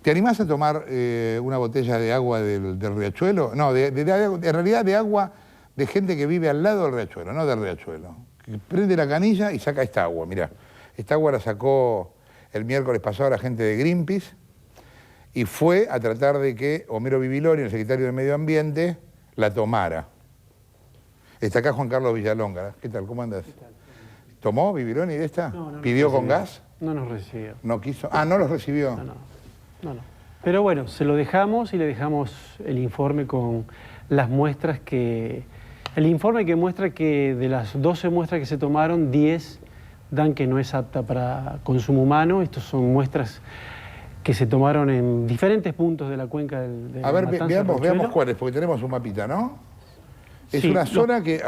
¿Te animás a tomar una botella de agua del riachuelo? No, en realidad de agua de gente que vive al lado del riachuelo, no del riachuelo. Que prende la canilla y saca esta agua, mirá. Esta agua la sacó el miércoles pasado la gente de Greenpeace y fue a tratar de que Homero Bibiloni, el secretario de Medio Ambiente, la tomara. Está acá Juan Carlos Villalonga. ¿Qué tal? ¿Cómo andás? ¿Tomó Bibiloni de esta? No, ¿Pidió con gas? No nos recibió. ¿No quiso? Ah, ¿no los recibió? No. Pero bueno, se lo dejamos y le dejamos el informe con las muestras que... El informe que muestra que de las 12 muestras que se tomaron, 10 dan que no es apta para consumo humano. Estas son muestras que se tomaron en diferentes puntos de la cuenca de A ver, Matanza, veamos cuáles, porque tenemos un mapita, ¿no? Es sí, una zona que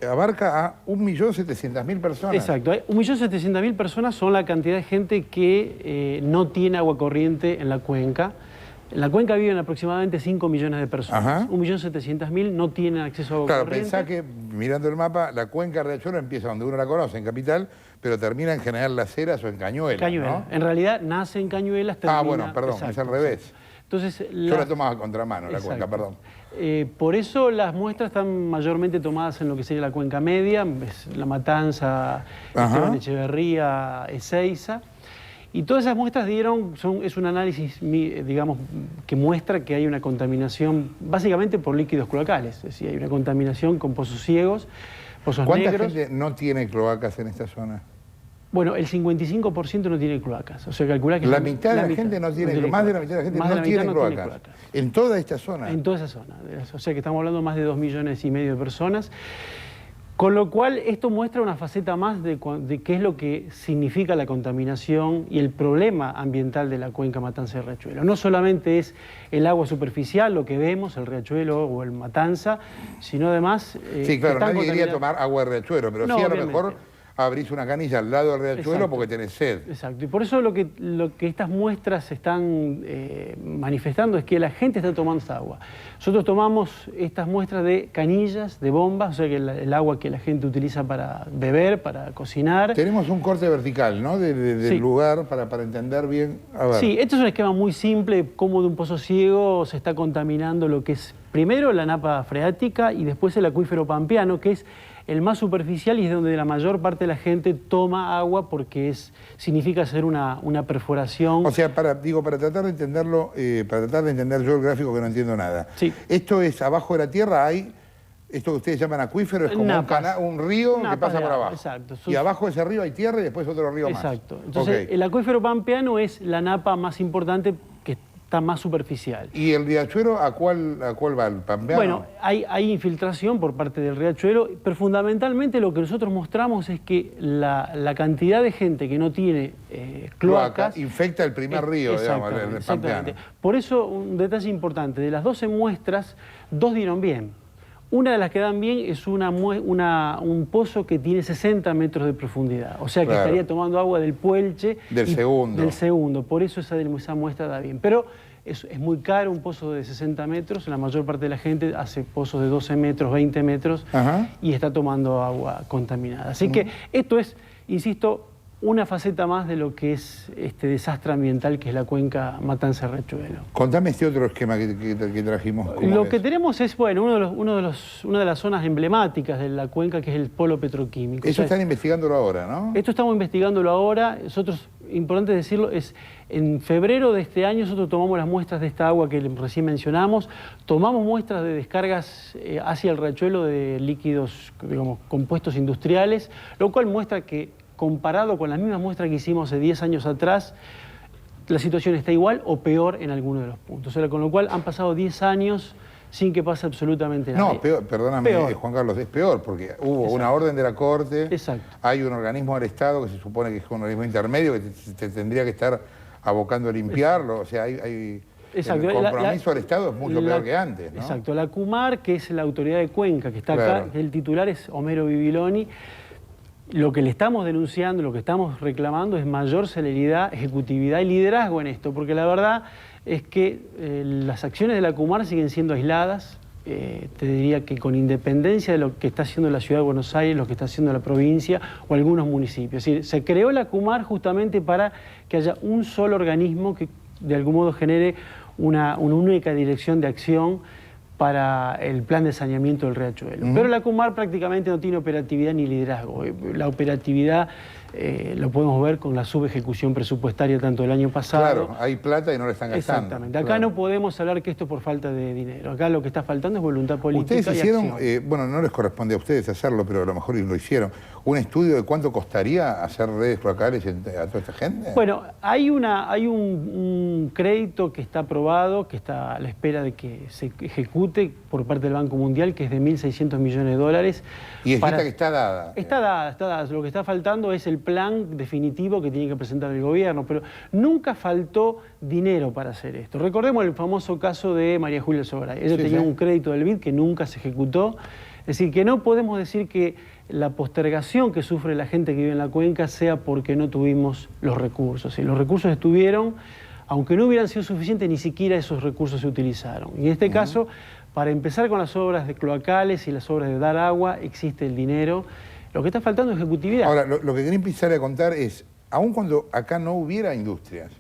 abarca a 1.700.000 personas. Exacto, 1.700.000 personas son la cantidad de gente que no tiene agua corriente en la cuenca. En la cuenca viven aproximadamente 5 millones de personas. 1.700.000 no tienen acceso a agua corriente. Claro, pensá que, mirando el mapa, la cuenca Riachuelo empieza donde uno la conoce, en Capital, pero termina en General Las Heras o en Cañuelas, ¿no? En realidad nace en Cañuelas, termina... Ah, bueno, perdón, exacto, es al revés. Entonces, yo la tomaba a contramano, la cuenca, perdón. Por eso las muestras están mayormente tomadas en lo que sería la cuenca media, La Matanza, Esteban Echeverría, Ezeiza. Y todas esas muestras es un análisis, digamos, que muestra que hay una contaminación básicamente por líquidos cloacales. Es decir, hay una contaminación con pozos ciegos, pozos negros. ¿Cuánta gente no tiene cloacas en esta zona? Bueno, el 55% no tiene cloacas. O sea, calculá que... La mitad de la gente no tiene cloacas. Más de la mitad de la gente no tiene cloacas. En toda esta zona. En toda esa zona. O sea que estamos hablando de más de 2,5 millones de personas. Con lo cual, esto muestra una faceta más de qué es lo que significa la contaminación y el problema ambiental de la cuenca Matanza y Riachuelo. No solamente es el agua superficial, lo que vemos, el Riachuelo o el Matanza, sino además... sí, claro, nadie quería tomar agua de Riachuelo, pero no, sí a lo mejor abrís una canilla al lado del riachuelo porque tenés sed. Exacto, y por eso lo que estas muestras están manifestando es que la gente está tomando esta agua. Nosotros tomamos estas muestras de canillas, de bombas, o sea que el agua que la gente utiliza para beber, para cocinar. Tenemos un corte vertical, ¿no? Del lugar para entender bien. A ver. Sí, este es un esquema muy simple, cómo de un pozo ciego se está contaminando lo que es primero la napa freática y después el acuífero pampeano, que es el más superficial y es donde la mayor parte de la gente toma agua porque significa hacer una perforación. O sea, para tratar de entenderlo, para tratar de entender yo el gráfico que no entiendo nada. Sí. Esto es, abajo de la tierra hay, esto que ustedes llaman acuífero, es como un río que pasa por abajo. Exacto. Y abajo de ese río hay tierra y después otro río más. Exacto. Entonces, el acuífero pampeano es la napa más importante que está más superficial. ¿Y el riachuelo a cuál va? ¿El pampeano? Bueno, hay infiltración por parte del riachuelo, pero fundamentalmente lo que nosotros mostramos es que la cantidad de gente que no tiene cloacas... infecta el primer río, digamos, el pampeano. Por eso, un detalle importante, de las 12 muestras, 2 dieron bien. Una de las que dan bien es un pozo que tiene 60 metros de profundidad. O sea que estaría tomando agua del Puelche. Del segundo. Por eso esa muestra da bien. Pero es muy caro un pozo de 60 metros. La mayor parte de la gente hace pozos de 12 metros, 20 metros y está tomando agua contaminada. Así que esto es, insisto, una faceta más de lo que es este desastre ambiental que es la cuenca Matanza-Riachuelo. Contame este otro esquema que trajimos. Lo que tenemos es, bueno, una de las zonas emblemáticas de la cuenca, que es el polo petroquímico. Eso están investigándolo ahora, ¿no? Esto estamos investigándolo ahora. Nosotros, importante decirlo, en febrero de este año nosotros tomamos las muestras de esta agua que recién mencionamos, tomamos muestras de descargas hacia el riachuelo de líquidos, digamos, compuestos industriales, lo cual muestra que comparado con las mismas muestras que hicimos hace 10 años atrás, la situación está igual o peor en alguno de los puntos. O sea, con lo cual han pasado 10 años sin que pase absolutamente nada. No, peor, perdóname, Juan Carlos, es peor, porque hubo una orden de la Corte, hay un organismo del Estado que se supone que es un organismo intermedio que te tendría que estar abocando a limpiarlo, o sea, el compromiso del Estado es mucho peor que antes, ¿no? Exacto, la CUMAR, que es la autoridad de Cuenca, que está acá, el titular es Homero Bibiloni. Lo que le estamos denunciando, lo que estamos reclamando es mayor celeridad, ejecutividad y liderazgo en esto, porque la verdad es que las acciones de la CUMAR siguen siendo aisladas, te diría que con independencia de lo que está haciendo la Ciudad de Buenos Aires, lo que está haciendo la provincia o algunos municipios. Es decir, se creó la CUMAR justamente para que haya un solo organismo de algún modo genere una única dirección de acción para el plan de saneamiento del riachuelo. Pero la Comar prácticamente no tiene operatividad ni liderazgo. La operatividad lo podemos ver con la subejecución presupuestaria tanto del año pasado. Claro, hay plata y no la están gastando. Exactamente. Acá claro. no podemos hablar que esto es por falta de dinero. Acá lo que está faltando es voluntad política. Ustedes hicieron, y acción. bueno, no les corresponde a ustedes hacerlo, pero a lo mejor lo hicieron, un estudio de cuánto costaría hacer redes cloacales a toda esta gente. Bueno, hay un crédito que está aprobado, que está a la espera de que se ejecute por parte del Banco Mundial, que es de 1.600 millones de dólares. Y es que está dada. Está dada, está dada. Lo que está faltando es el plan definitivo que tiene que presentar el gobierno, pero nunca faltó dinero para hacer esto. Recordemos el famoso caso de María Julia Sobray. Ella tenía un crédito del BID que nunca se ejecutó. Es decir, que no podemos decir que la postergación que sufre la gente que vive en la cuenca sea porque no tuvimos los recursos. Y los recursos estuvieron, aunque no hubieran sido suficientes, ni siquiera esos recursos se utilizaron. Y en este caso, para empezar con las obras de cloacales y las obras de dar agua, existe el dinero. Lo que está faltando es ejecutividad. Ahora, lo que quería empezar a contar es, aun cuando acá no hubiera industrias,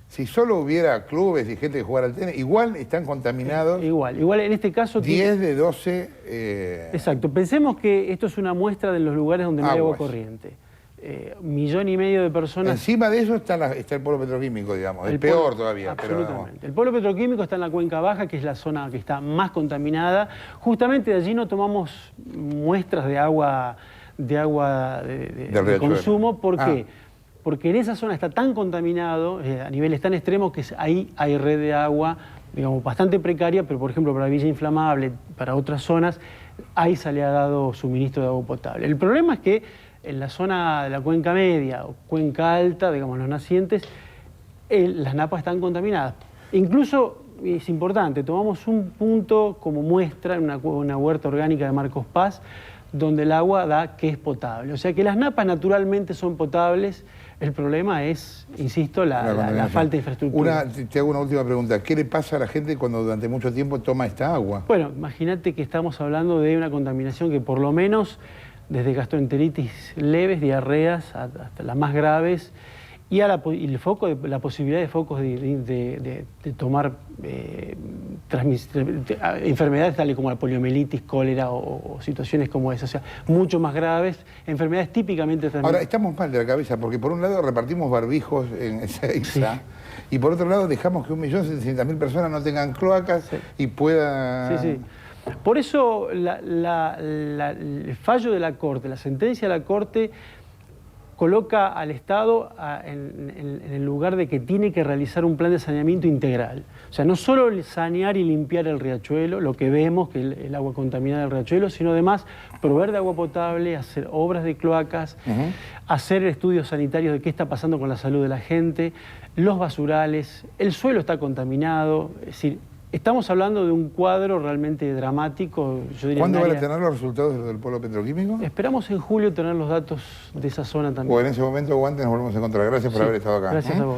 si solo hubiera clubes y gente que jugara al tenis, igual están contaminados. Igual en este caso... 10 de 12... Exacto. Pensemos que esto es una muestra de los lugares donde no hay agua corriente. 1,5 millones de personas... Encima de eso está el polo petroquímico, digamos. Es peor todavía. Absolutamente. Pero, el polo petroquímico está en la cuenca baja, que es la zona que está más contaminada. Justamente de allí no tomamos muestras de agua de consumo. ¿Por qué? Porque en esa zona está tan contaminado, a niveles tan extremos, que ahí hay red de agua, digamos, bastante precaria, pero por ejemplo para Villa Inflamable, para otras zonas, ahí se le ha dado suministro de agua potable. El problema es que en la zona de la cuenca media o cuenca alta, digamos los nacientes, las napas están contaminadas. Incluso, es importante, tomamos un punto como muestra en una huerta orgánica de Marcos Paz, donde el agua da que es potable. O sea que las napas naturalmente son potables. El problema es, insisto, la falta de infraestructura. Te hago una última pregunta. ¿Qué le pasa a la gente cuando durante mucho tiempo toma esta agua? Bueno, imagínate que estamos hablando de una contaminación que por lo menos, desde gastroenteritis leves, diarreas, hasta las más graves, y la posibilidad de focos de tomar enfermedades tales como la poliomielitis, cólera o situaciones como esa, o sea, mucho más graves, enfermedades típicamente transmitidas. Ahora, estamos mal de la cabeza porque por un lado repartimos barbijos en Ezeiza y por otro lado dejamos que 1.700.000 personas no tengan cloacas y puedan... Por eso el fallo de la Corte, la sentencia de la Corte, coloca al Estado en el lugar de que tiene que realizar un plan de saneamiento integral. O sea, no solo sanear y limpiar el riachuelo, lo que vemos, que el agua contaminada del riachuelo, sino además proveer de agua potable, hacer obras de cloacas, hacer estudios sanitarios de qué está pasando con la salud de la gente, los basurales, el suelo está contaminado, es decir, estamos hablando de un cuadro realmente dramático. Yo diría, ¿cuándo van a tener los resultados del polo petroquímico? Esperamos en julio tener los datos de esa zona también. O en ese momento o antes nos volvemos a encontrar. Gracias por haber estado acá. Gracias a vos.